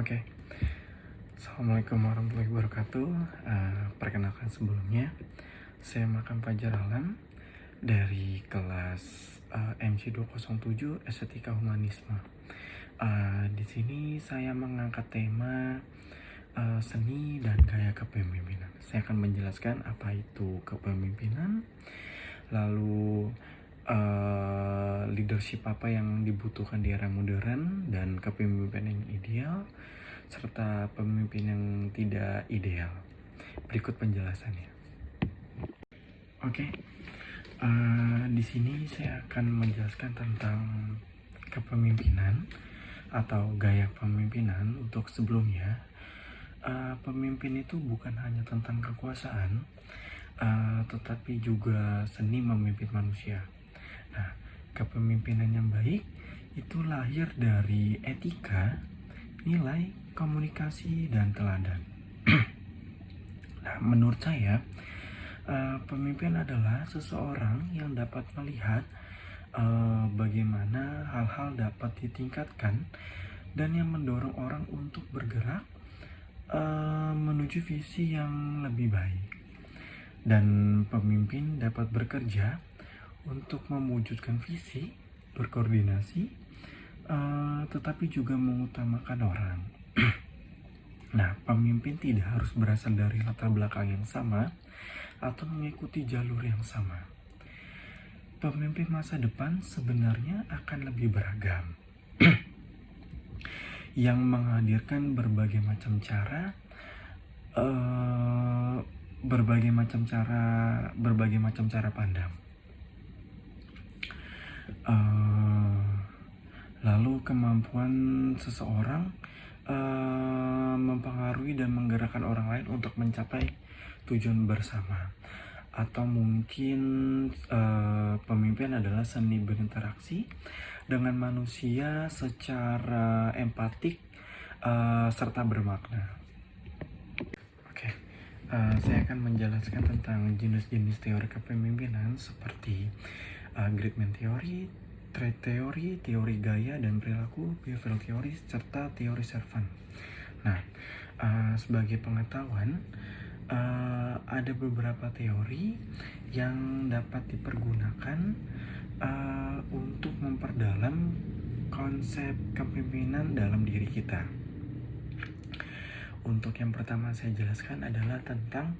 Oke, Assalamualaikum warahmatullahi wabarakatuh. Perkenalkan sebelumnya, saya Makam Fajar Alam dari kelas MC 207 Estetika Humanisme. Di sini saya mengangkat tema seni dan gaya kepemimpinan. Saya akan menjelaskan apa itu kepemimpinan, lalu leadership apa yang dibutuhkan di era modern dan kepemimpinan yang ideal, serta pemimpin yang tidak ideal. Berikut penjelasannya. Oke, di sini saya akan menjelaskan tentang kepemimpinan atau gaya kepemimpinan. Untuk sebelumnya, pemimpin itu bukan hanya tentang kekuasaan, tetapi juga seni memimpin manusia. Nah, kepemimpinan yang baik itu lahir dari etika, nilai, komunikasi, dan teladan. Nah, menurut saya, pemimpin adalah seseorang yang dapat melihat bagaimana hal-hal dapat ditingkatkan dan yang mendorong orang untuk bergerak menuju visi yang lebih baik. Dan pemimpin dapat bekerja untuk mewujudkan visi, berkoordinasi, tetapi juga mengutamakan orang. Nah, pemimpin tidak harus berasal dari latar belakang yang sama atau mengikuti jalur yang sama. Pemimpin masa depan sebenarnya akan lebih beragam, yang menghadirkan berbagai macam cara pandang. Lalu kemampuan seseorang mempengaruhi dan menggerakkan orang lain untuk mencapai tujuan bersama. Atau mungkin pemimpin adalah seni berinteraksi dengan manusia secara empatik serta bermakna. Oke, saya akan menjelaskan tentang jenis-jenis teori kepemimpinan seperti Gridman Theory, Trait Theory, teori gaya dan perilaku, behavioral theory, serta teori servant. Nah, sebagai pengetahuan, ada beberapa teori yang dapat dipergunakan untuk memperdalam konsep kepemimpinan dalam diri kita. Untuk yang pertama saya jelaskan adalah tentang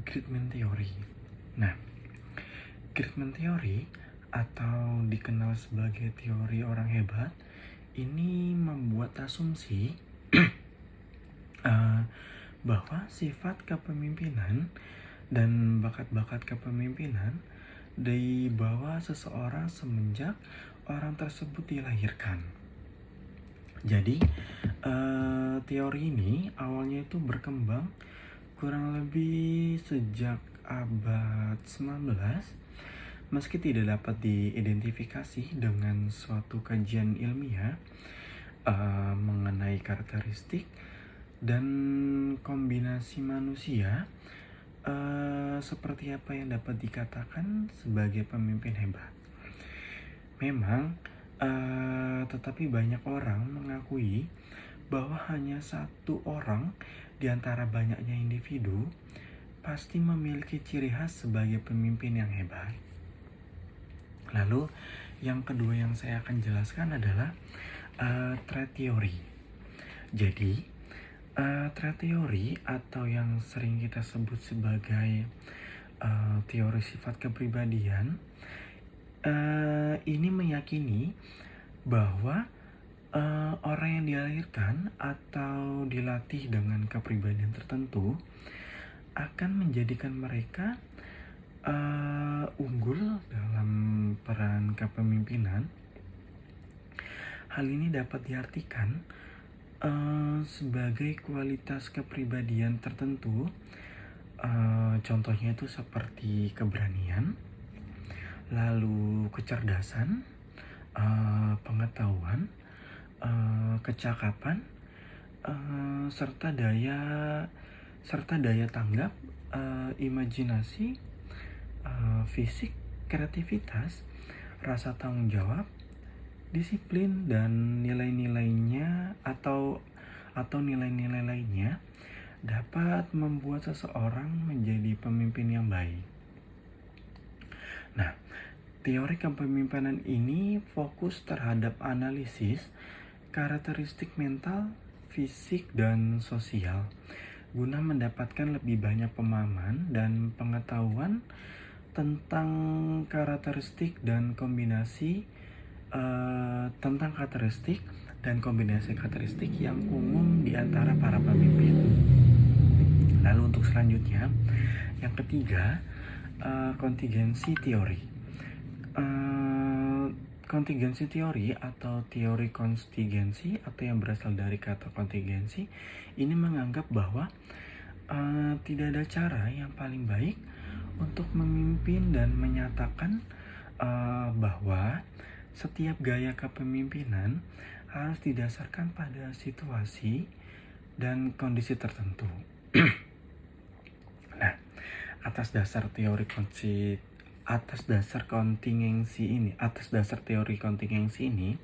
Gridman Theory. Nah, Gridman Theory atau dikenal sebagai teori orang hebat ini membuat asumsi bahwa sifat kepemimpinan dan bakat-bakat kepemimpinan dibawa seseorang semenjak orang tersebut dilahirkan. Jadi teori ini awalnya itu berkembang kurang lebih sejak abad 19, meski tidak dapat diidentifikasi dengan suatu kajian ilmiah mengenai karakteristik dan kombinasi manusia seperti apa yang dapat dikatakan sebagai pemimpin hebat. Memang, tetapi banyak orang mengakui bahwa hanya satu orang di antara banyaknya individu pasti memiliki ciri khas sebagai pemimpin yang hebat. Lalu, yang kedua yang saya akan jelaskan adalah Trait Theory. Jadi, Trait Theory atau yang sering kita sebut sebagai teori sifat kepribadian ini meyakini bahwa orang yang dilahirkan atau dilatih dengan kepribadian tertentu akan menjadikan mereka unggul dalam peran kepemimpinan. Hal ini dapat diartikan sebagai kualitas kepribadian tertentu, contohnya itu seperti keberanian, lalu kecerdasan, pengetahuan, kecakapan, serta daya tanggap, imajinasi, fisik, kreativitas, rasa tanggung jawab, disiplin, dan nilai-nilainya atau atau nilai-nilai lainnya dapat membuat seseorang menjadi pemimpin yang baik. Nah, teori kepemimpinan ini fokus terhadap analisis karakteristik mental, fisik, dan sosial guna mendapatkan lebih banyak pemahaman dan pengetahuan tentang karakteristik dan kombinasi karakteristik yang umum di antara para pemimpin. Lalu untuk selanjutnya, yang ketiga, kontingensi teori. Kontingensi teori atau teori kontingensi atau yang berasal dari kata kontingensi ini menganggap bahwa tidak ada cara yang paling baik untuk memimpin dan menyatakan bahwa setiap gaya kepemimpinan harus didasarkan pada situasi dan kondisi tertentu. Nah, atas dasar teori kontingensi ini,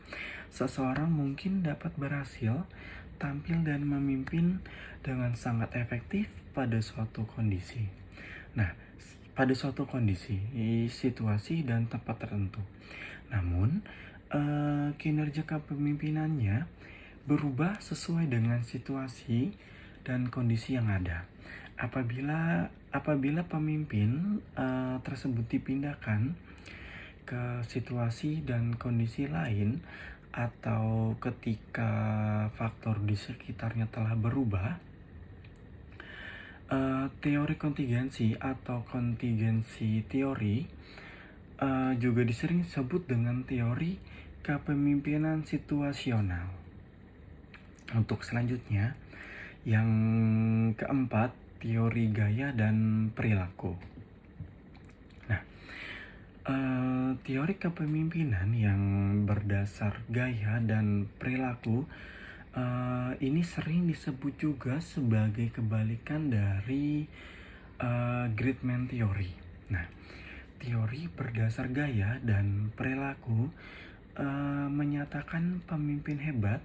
seseorang mungkin dapat berhasil tampil dan memimpin dengan sangat efektif pada suatu kondisi. Nah, pada suatu kondisi, situasi dan tempat tertentu. Namun, kinerja kepemimpinannya berubah sesuai dengan situasi dan kondisi yang ada. Apabila pemimpin tersebut dipindahkan ke situasi dan kondisi lain, atau ketika faktor di sekitarnya telah berubah, teori kontingensi atau kontingensi teori juga disering disebut dengan teori kepemimpinan situasional. Untuk selanjutnya, yang keempat, teori gaya dan perilaku. Nah, teori kepemimpinan yang berdasar gaya dan perilaku ini sering disebut juga sebagai kebalikan dari Gridman Theory. Nah, teori berdasar gaya dan perilaku menyatakan pemimpin hebat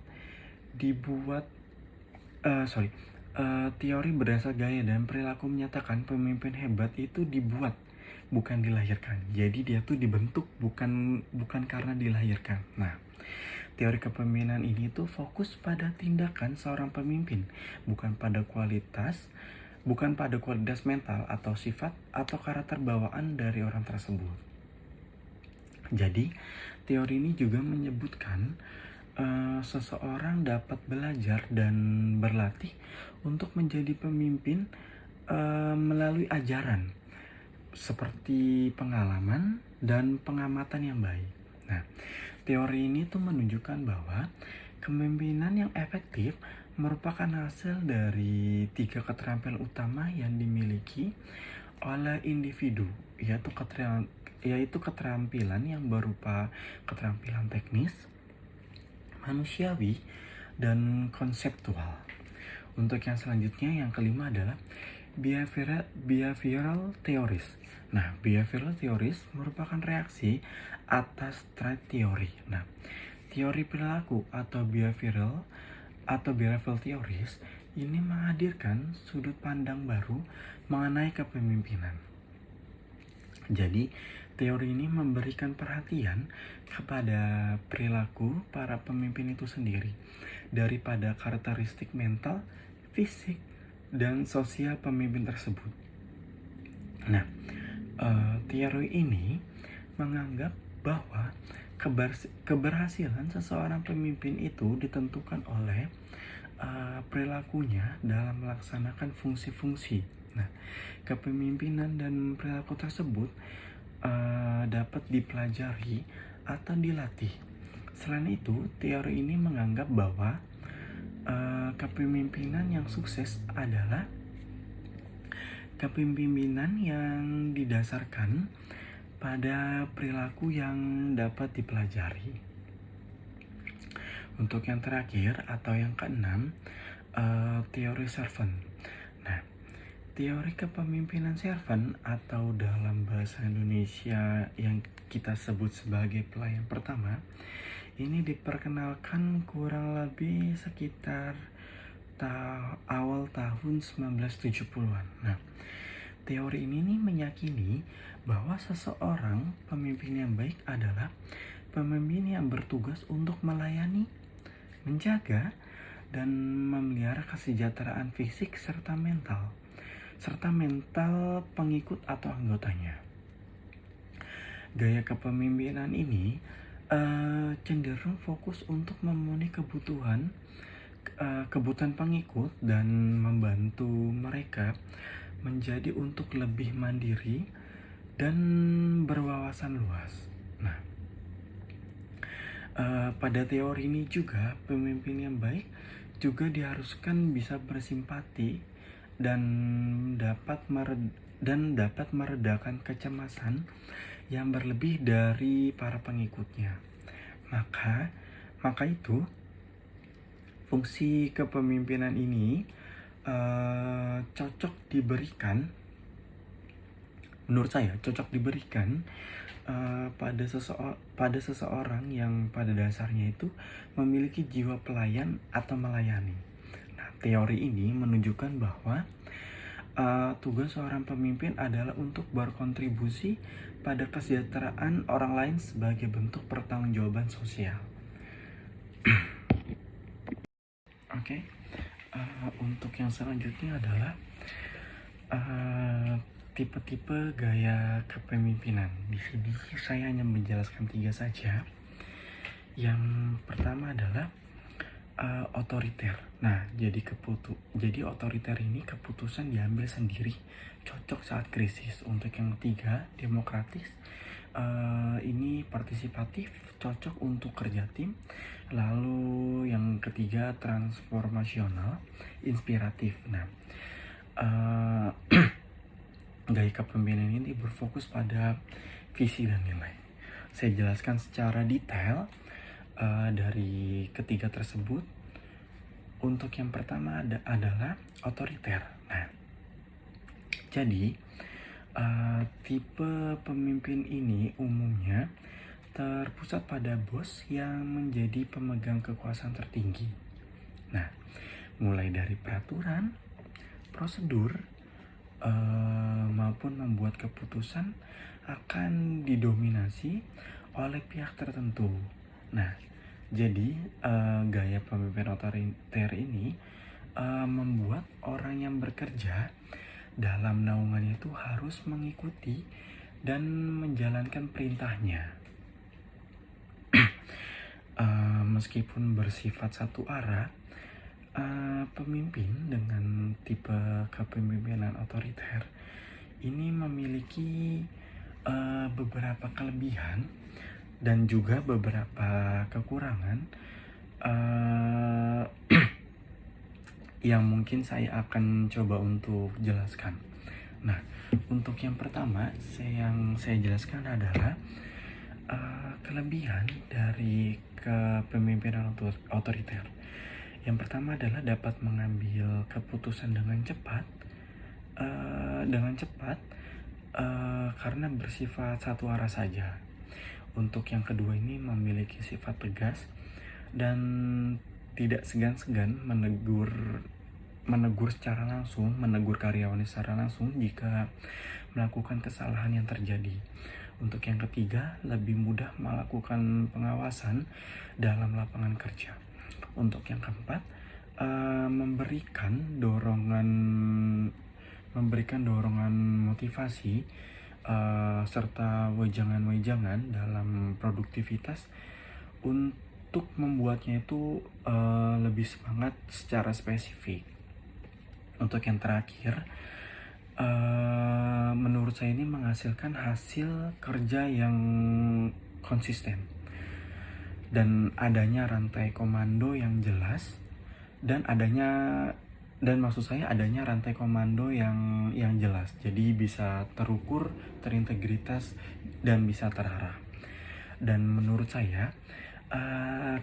teori berdasar gaya dan perilaku menyatakan pemimpin hebat itu dibuat, bukan dilahirkan. Jadi dia tuh dibentuk bukan karena dilahirkan. Nah, teori kepemimpinan ini tuh fokus pada tindakan seorang pemimpin, bukan pada kualitas mental atau sifat atau karakter bawaan dari orang tersebut. Jadi, teori ini juga menyebutkan seseorang dapat belajar dan berlatih untuk menjadi pemimpin melalui ajaran seperti pengalaman dan pengamatan yang baik. Nah, teori ini tuh menunjukkan bahwa kepemimpinan yang efektif merupakan hasil dari 3 keterampilan utama yang dimiliki oleh individu, yaitu keterampilan yang berupa keterampilan teknis, manusiawi, dan konseptual. Untuk yang selanjutnya, yang kelima adalah behavioral theories. Nah, behavioral theories merupakan reaksi atas trait theory. Nah, teori perilaku atau behavioral theories ini menghadirkan sudut pandang baru mengenai kepemimpinan. Jadi, teori ini memberikan perhatian kepada perilaku para pemimpin itu sendiri daripada karakteristik mental, fisik, dan sosial pemimpin tersebut. Nah, teori ini menganggap bahwa keberhasilan seseorang pemimpin itu ditentukan oleh perilakunya dalam melaksanakan fungsi-fungsi. Nah, kepemimpinan dan perilaku tersebut dapat dipelajari atau dilatih. Selain itu, teori ini menganggap bahwa kepemimpinan yang sukses adalah kepemimpinan yang didasarkan pada perilaku yang dapat dipelajari. Untuk yang terakhir atau yang keenam, teori servant. Nah, teori kepemimpinan servant atau dalam bahasa Indonesia yang kita sebut sebagai pelayan pertama, ini diperkenalkan kurang lebih sekitar awal tahun 1970-an. Nah, teori ini nih meyakini bahwa seseorang pemimpin yang baik adalah pemimpin yang bertugas untuk melayani, menjaga, dan memelihara kesejahteraan fisik serta mental pengikut atau anggotanya. Gaya kepemimpinan ini cenderung fokus untuk memenuhi kebutuhan pengikut dan membantu mereka menjadi untuk lebih mandiri dan berwawasan luas. Nah, pada teori ini juga pemimpin yang baik juga diharuskan bisa bersimpati dan dapat meredakan kecemasan yang berlebih dari para pengikutnya. Maka itu fungsi kepemimpinan ini menurut saya cocok diberikan pada seseorang yang pada dasarnya itu memiliki jiwa pelayan atau melayani. Nah, teori ini menunjukkan bahwa tugas seorang pemimpin adalah untuk berkontribusi pada kesejahteraan orang lain sebagai bentuk pertanggungjawaban sosial. Oke. Untuk yang selanjutnya adalah tipe-tipe gaya kepemimpinan. Di sini saya hanya menjelaskan 3 saja. Yang pertama adalah otoriter. Nah, jadi otoriter ini keputusan diambil sendiri, cocok saat krisis. Untuk yang ketiga, demokratis. Ini partisipatif, cocok untuk kerja tim. Lalu yang ketiga, transformasional, inspiratif. Nah, gaya kepemimpinan ini berfokus pada visi dan nilai. Saya jelaskan secara detail dari ketiga tersebut. Untuk yang pertama adalah otoriter. Nah, jadi tipe pemimpin ini umumnya terpusat pada bos yang menjadi pemegang kekuasaan tertinggi. Nah, mulai dari peraturan, prosedur, maupun membuat keputusan akan didominasi oleh pihak tertentu. Nah, jadi gaya pemimpin otoriter ini membuat orang yang bekerja dalam naungannya itu harus mengikuti dan menjalankan perintahnya. Meskipun bersifat satu arah, pemimpin dengan tipe kepemimpinan otoriter ini memiliki beberapa kelebihan dan juga beberapa kekurangan yang mungkin saya akan coba untuk jelaskan. Nah, untuk yang pertama yang saya jelaskan adalah kelebihan dari kepemimpinan otoriter. Yang pertama adalah dapat mengambil keputusan dengan cepat karena bersifat satu arah saja. Untuk yang kedua ini memiliki sifat tegas dan tidak segan-segan menegur karyawannya secara langsung jika melakukan kesalahan yang terjadi. Untuk yang ketiga, lebih mudah melakukan pengawasan dalam lapangan kerja. Untuk yang keempat, memberikan dorongan motivasi serta wejangan dalam produktivitas untuk membuatnya itu lebih semangat secara spesifik. Untuk yang terakhir, menurut saya ini menghasilkan hasil kerja yang konsisten dan adanya rantai komando yang jelas adanya rantai komando yang jelas, jadi bisa terukur, terintegritas, dan bisa terarah. Dan menurut saya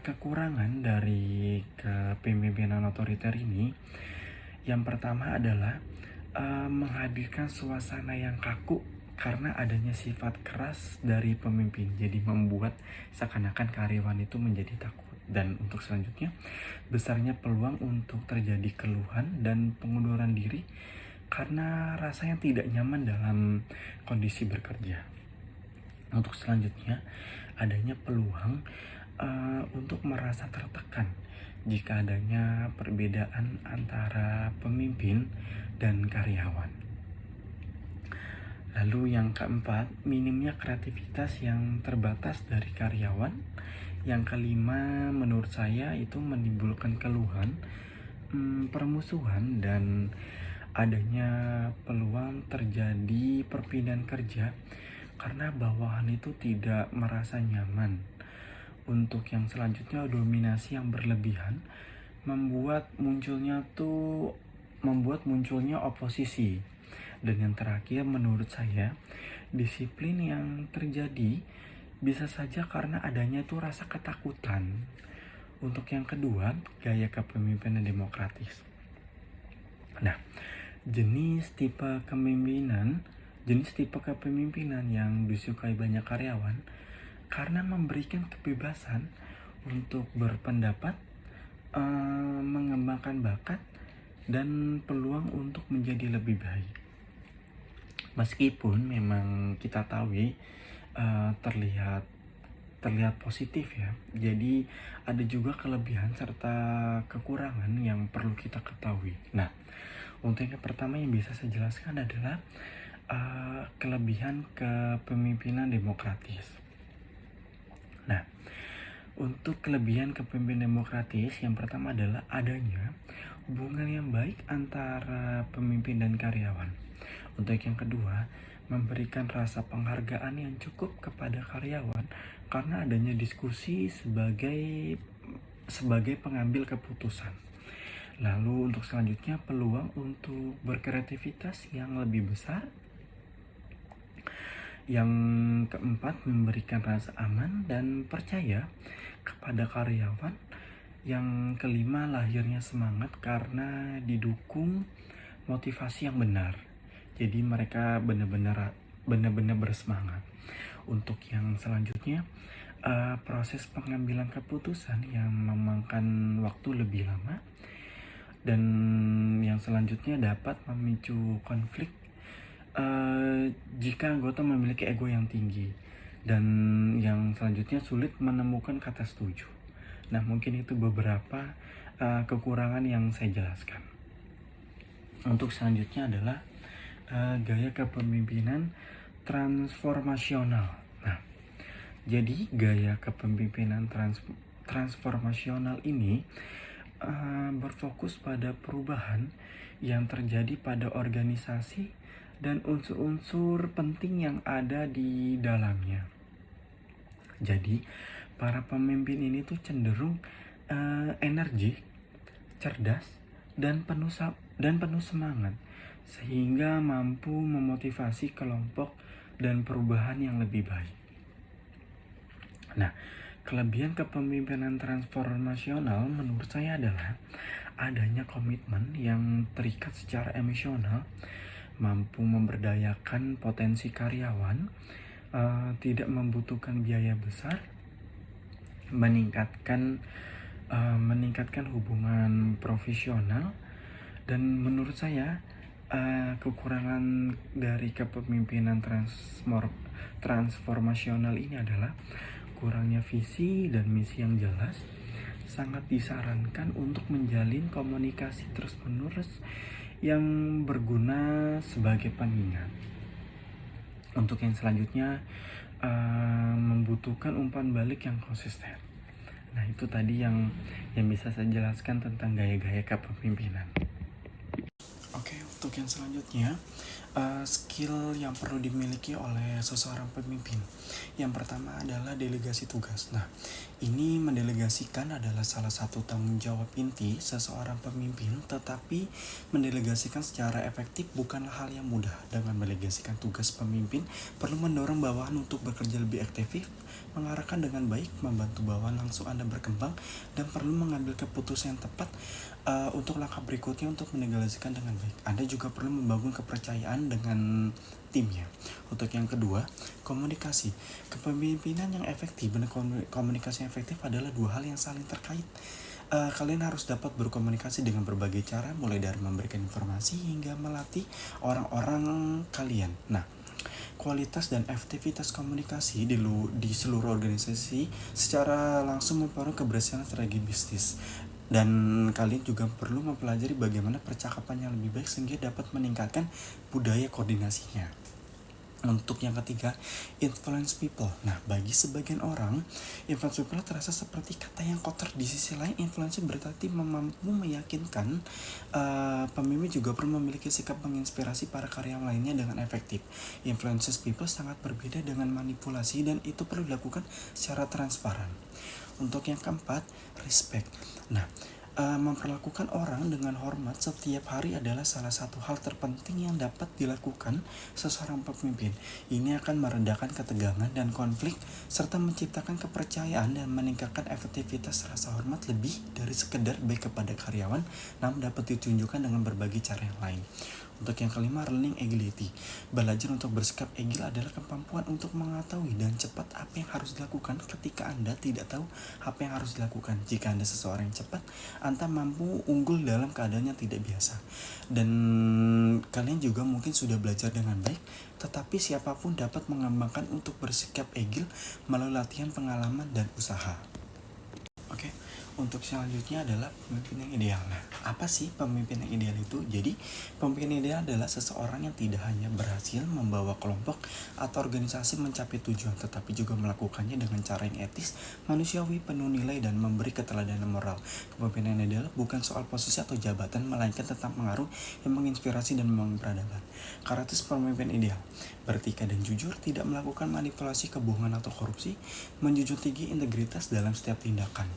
kekurangan dari kepemimpinan otoriter ini, yang pertama adalah menghadirkan suasana yang kaku karena adanya sifat keras dari pemimpin, jadi membuat seakan-akan karyawan itu menjadi takut. Dan untuk selanjutnya, besarnya peluang untuk terjadi keluhan dan pengunduran diri karena rasanya tidak nyaman dalam kondisi bekerja. Untuk selanjutnya, adanya peluang untuk merasa tertekan jika adanya perbedaan antara pemimpin dan karyawan. Lalu yang keempat, minimnya kreativitas yang terbatas dari karyawan. Yang kelima, menurut saya itu menimbulkan keluhan, permusuhan, dan adanya peluang terjadi perpindahan kerja karena bawahan itu tidak merasa nyaman. Untuk yang selanjutnya, dominasi yang berlebihan membuat munculnya oposisi. Dan yang terakhir, menurut saya, disiplin yang terjadi bisa saja karena adanya itu rasa ketakutan. Untuk yang kedua, gaya kepemimpinan demokratis. Nah, jenis tipe kepemimpinan yang disukai banyak karyawan karena memberikan kebebasan untuk berpendapat, mengembangkan bakat, dan peluang untuk menjadi lebih baik. Meskipun memang kita tahu terlihat positif ya. Jadi ada juga kelebihan serta kekurangan yang perlu kita ketahui. Nah, untuk yang pertama yang bisa saya jelaskan adalah kelebihan kepemimpinan demokratis. Nah, untuk kelebihan kepemimpinan demokratis, yang pertama adalah adanya hubungan yang baik antara pemimpin dan karyawan. Untuk yang kedua, memberikan rasa penghargaan yang cukup kepada karyawan karena adanya diskusi sebagai pengambil keputusan. Lalu untuk selanjutnya, peluang untuk berkreativitas yang lebih besar. Yang keempat, memberikan rasa aman dan percaya kepada karyawan. Yang kelima, lahirnya semangat karena didukung motivasi yang benar. Jadi mereka benar-benar bersemangat. Untuk yang selanjutnya, proses pengambilan keputusan yang memakan waktu lebih lama. Dan yang selanjutnya dapat memicu konflik jika anggota memiliki ego yang tinggi. Dan yang selanjutnya, sulit menemukan kata setuju. Nah, mungkin itu beberapa kekurangan yang saya jelaskan. Untuk selanjutnya adalah gaya kepemimpinan transformasional. Nah, jadi gaya kepemimpinan transformasional ini berfokus pada perubahan yang terjadi pada organisasi dan unsur-unsur penting yang ada di dalamnya. Jadi, para pemimpin ini tuh cenderung energik, cerdas, dan penuh semangat, sehingga mampu memotivasi kelompok dan perubahan yang lebih baik. Nah, kelebihan kepemimpinan transformasional menurut saya adalah adanya komitmen yang terikat secara emosional, mampu memberdayakan potensi karyawan, tidak membutuhkan biaya besar, meningkatkan hubungan profesional. Dan menurut saya kekurangan dari kepemimpinan transformasional ini adalah kurangnya visi dan misi yang jelas. Sangat disarankan untuk menjalin komunikasi terus-menerus yang berguna sebagai pengingat. Untuk yang selanjutnya, membutuhkan umpan balik yang konsisten. Nah, itu tadi yang bisa saya jelaskan tentang gaya-gaya kepemimpinan. Oke, untuk yang selanjutnya, skill yang perlu dimiliki oleh seseorang pemimpin. Yang pertama adalah delegasi tugas. Nah, ini mendelegasikan adalah salah satu tanggung jawab inti seseorang pemimpin, tetapi mendelegasikan secara efektif bukanlah hal yang mudah. Dengan mendelegasikan tugas, pemimpin perlu mendorong bawahan untuk bekerja lebih efektif, mengarahkan dengan baik, membantu bawahan langsung Anda berkembang, dan perlu mengambil keputusan yang tepat Untuk langkah berikutnya untuk menegasikan dengan baik, Anda juga perlu membangun kepercayaan dengan timnya. Untuk yang kedua, komunikasi. Kepemimpinan yang efektif dan komunikasi yang efektif adalah dua hal yang saling terkait. Kalian harus dapat berkomunikasi dengan berbagai cara, mulai dari memberikan informasi hingga melatih orang-orang kalian. Nah, kualitas dan efektivitas komunikasi di seluruh organisasi secara langsung mempengaruhi keberhasilan strategi bisnis. Dan kalian juga perlu mempelajari bagaimana percakapan yang lebih baik sehingga dapat meningkatkan budaya koordinasinya. Untuk yang ketiga, influence people. Nah, bagi sebagian orang, influence people terasa seperti kata yang kotor. Di sisi lain, influence berarti mampu meyakinkan. Pemimpin juga perlu memiliki sikap menginspirasi para karyawan lainnya dengan efektif. Influences people sangat berbeda dengan manipulasi dan itu perlu dilakukan secara transparan. Untuk yang keempat, respect. Nah, memperlakukan orang dengan hormat setiap hari adalah salah satu hal terpenting yang dapat dilakukan seseorang pemimpin. Ini akan meredakan ketegangan dan konflik serta menciptakan kepercayaan dan meningkatkan efektivitas. Rasa hormat lebih dari sekedar baik kepada karyawan, namun dapat ditunjukkan dengan berbagai cara yang lain. Untuk yang kelima, learning agility. Belajar untuk bersikap agil adalah kemampuan untuk mengetahui dan cepat apa yang harus dilakukan ketika Anda tidak tahu apa yang harus dilakukan. Jika Anda seseorang yang cepat, Anda mampu unggul dalam keadaan yang tidak biasa. Dan kalian juga mungkin sudah belajar dengan baik, tetapi siapapun dapat mengembangkan untuk bersikap agil melalui latihan, pengalaman, dan usaha. Oke, untuk selanjutnya adalah pemimpin yang ideal. Nah, apa sih pemimpin yang ideal itu? Jadi, pemimpin yang ideal adalah seseorang yang tidak hanya berhasil membawa kelompok atau organisasi mencapai tujuan, tetapi juga melakukannya dengan cara yang etis, manusiawi, penuh nilai, dan memberi keteladanan moral. Kepemimpinan yang ideal bukan soal posisi atau jabatan, melainkan tentang pengaruh yang menginspirasi dan membangun peradaban. Karakteristik pemimpin ideal: beretika dan jujur, tidak melakukan manipulasi, kebohongan, atau korupsi, menjunjung tinggi integritas dalam setiap tindakan.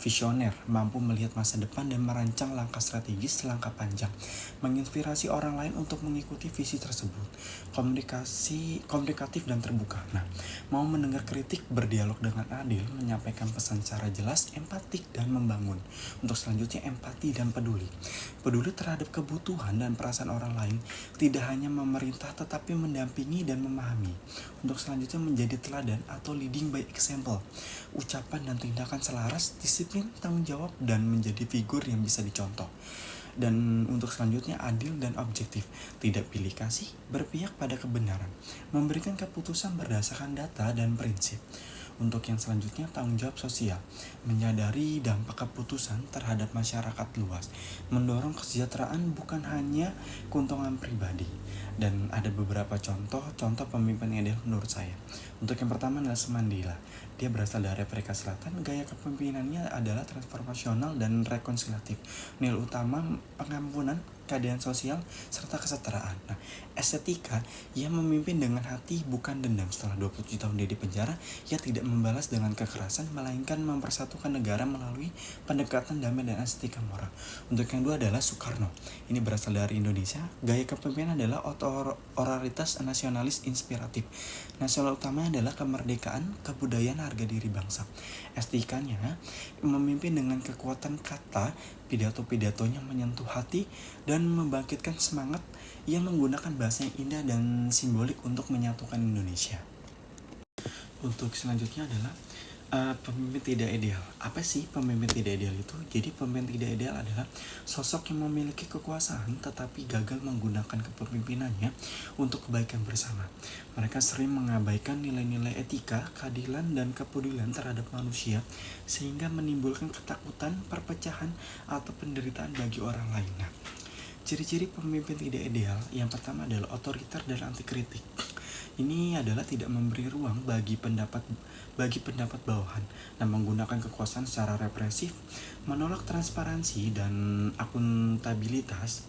Visioner, mampu melihat masa depan dan merancang langkah strategis langkah panjang, menginspirasi orang lain untuk mengikuti visi tersebut. Komunikatif dan terbuka. Nah, mau mendengar kritik, berdialog dengan adil, menyampaikan pesan secara jelas, empatik, dan membangun. Untuk selanjutnya, empati dan peduli. Peduli terhadap kebutuhan dan perasaan orang lain, tidak hanya memerintah tetapi mendampingi dan memahami. Untuk selanjutnya, menjadi teladan atau leading by example. Ucapan dan tindakan selaras, disiplin, tanggung jawab, dan menjadi figur yang bisa dicontoh. Dan untuk selanjutnya, adil dan objektif, tidak pilih kasih, berpihak pada kebenaran, memberikan keputusan berdasarkan data dan prinsip. Untuk yang selanjutnya, tanggung jawab sosial, menyadari dampak keputusan terhadap masyarakat luas, mendorong kesejahteraan bukan hanya keuntungan pribadi. Dan ada beberapa contoh pemimpin yang ideal menurut saya. Untuk yang pertama, Nelson Mandela. Dia berasal dari Afrika Selatan. Gaya kepemimpinannya adalah transformasional dan rekonsiliatif. Nilai utama pengampunan, keadilan sosial, serta kesetaraan. Nah, estetika, ia memimpin dengan hati bukan dendam. Setelah 27 tahun dia di penjara, ia tidak membalas dengan kekerasan, melainkan mempersatukan negara melalui pendekatan damai dan estetika moral. Untuk yang dua adalah Soekarno. Ini berasal dari Indonesia. Gaya kepemimpinan adalah oralitas nasionalis inspiratif. Nasional utamanya adalah kemerdekaan, kebudayaan, harga diri bangsa. Estetikanya memimpin dengan kekuatan kata, pidato-pidatonya menyentuh hati dan membangkitkan semangat. Ia menggunakan bahasa yang indah dan simbolik untuk menyatukan Indonesia. Untuk selanjutnya adalah pemimpin tidak ideal. Apa sih pemimpin tidak ideal itu? Jadi pemimpin tidak ideal adalah sosok yang memiliki kekuasaan tetapi gagal menggunakan kepemimpinannya untuk kebaikan bersama. Mereka sering mengabaikan nilai-nilai etika, keadilan, dan kepedulian terhadap manusia sehingga menimbulkan ketakutan, perpecahan, atau penderitaan bagi orang lain. Nah, ciri-ciri pemimpin tidak ideal yang pertama adalah otoriter dan anti kritik. Ini adalah tidak memberi ruang bagi pendapat bawahan dan menggunakan kekuasaan secara represif, menolak transparansi dan akuntabilitas.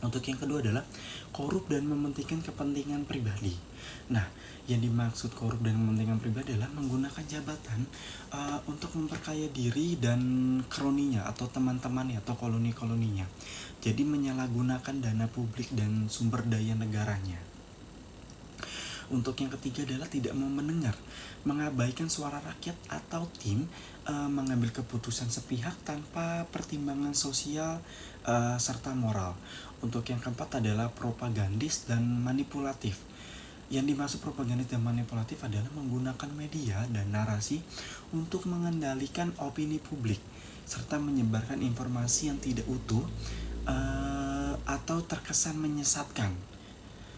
Untuk yang kedua adalah korup dan mementingkan kepentingan pribadi. Nah, yang dimaksud korup dan kepentingan pribadi adalah menggunakan jabatan untuk memperkaya diri dan kroninya atau teman-temannya atau koloni-koloninya. Jadi menyalahgunakan dana publik dan sumber daya negaranya. Untuk yang ketiga adalah tidak mau mendengar, mengabaikan suara rakyat atau tim mengambil keputusan sepihak tanpa pertimbangan sosial serta moral. Untuk yang keempat adalah propagandis dan manipulatif. Yang dimaksud propagandis dan manipulatif adalah menggunakan media dan narasi untuk mengendalikan opini publik serta menyebarkan informasi yang tidak utuh atau terkesan menyesatkan.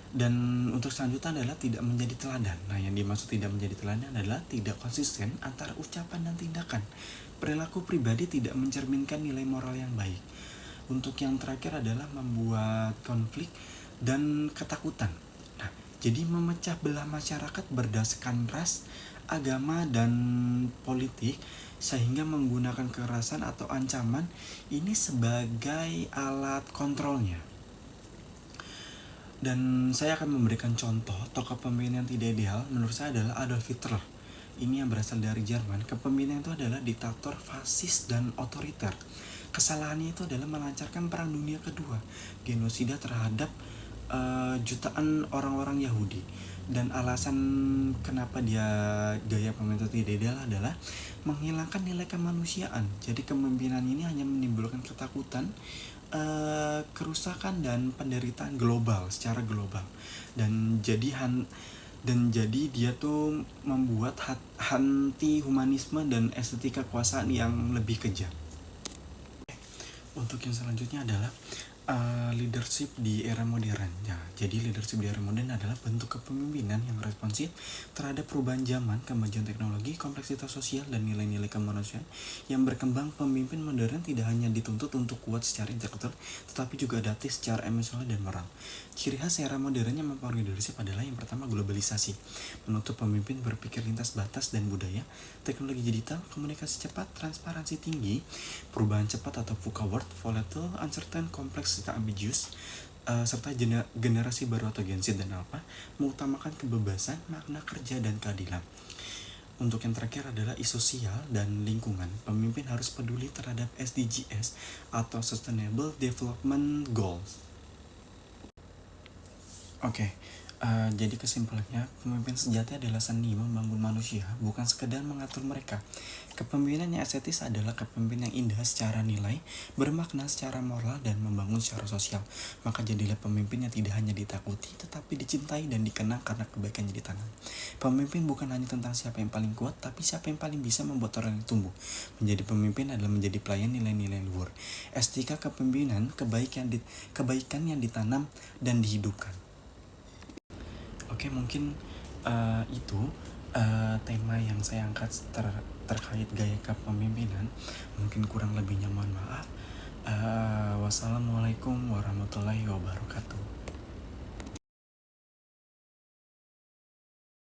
Dan untuk selanjutnya adalah tidak menjadi teladan. Nah, yang dimaksud tidak menjadi teladan adalah tidak konsisten antara ucapan dan tindakan. Perilaku pribadi tidak mencerminkan nilai moral yang baik. Untuk yang terakhir adalah membuat konflik dan ketakutan. Nah, jadi memecah belah masyarakat berdasarkan ras, agama, dan politik, sehingga menggunakan kekerasan atau ancaman ini sebagai alat kontrolnya. Dan saya akan memberikan contoh tokoh pemimpin yang tidak ideal menurut saya adalah Adolf Hitler. Ini yang berasal dari Jerman. Kepemimpinan itu adalah diktator fasis dan otoriter. Kesalahannya itu adalah melancarkan perang dunia kedua, genosida terhadap jutaan orang-orang Yahudi. Dan alasan kenapa dia gaya pemimpin tidak ideal adalah menghilangkan nilai kemanusiaan. Jadi kepemimpinan ini hanya menimbulkan ketakutan, kerusakan dan penderitaan global secara global. Dan jadi dia tuh membuat anti humanisme dan estetika kekuasaan yang lebih kejam. Untuk yang selanjutnya adalah leadership di era modern. Ya, jadi leadership di era modern adalah bentuk kepemimpinan yang responsif terhadap perubahan zaman, kemajuan teknologi, kompleksitas sosial, dan nilai-nilai kemanusiaan yang berkembang. Pemimpin modern tidak hanya dituntut untuk kuat secara intelektual, tetapi juga adaptif secara emosional dan moral. Ciri khas era modernnya mempengaruhi leadership adalah yang pertama, globalisasi, menuntut pemimpin berpikir lintas batas dan budaya, teknologi digital, komunikasi cepat, transparansi tinggi, perubahan cepat atau VUCA word, volatile, uncertain, kompleks, ambiguous, serta generasi baru atau Gen Z dan Alpha, mengutamakan kebebasan, makna kerja, dan keadilan. Untuk yang terakhir adalah isu sosial dan lingkungan. Pemimpin harus peduli terhadap SDGs atau Sustainable Development Goals. Jadi kesimpulannya, pemimpin sejati adalah seni membangun manusia, bukan sekedar mengatur mereka. Kepemimpinan yang estetis adalah kepemimpinan yang indah secara nilai, bermakna secara moral, dan membangun secara sosial. Maka jadilah pemimpin yang tidak hanya ditakuti, tetapi dicintai dan dikenang karena kebaikan yang ditanam. Pemimpin bukan hanya tentang siapa yang paling kuat, tapi siapa yang paling bisa membuat orang itu tumbuh. Menjadi pemimpin adalah menjadi pelayan nilai-nilai luhur. Estetika kepemimpinan, kebaikan yang ditanam dan dihidupkan. Mungkin itu tema yang saya angkat terkait gaya kepemimpinan. Mungkin kurang lebihnya mohon maaf. Wassalamualaikum warahmatullahi wabarakatuh.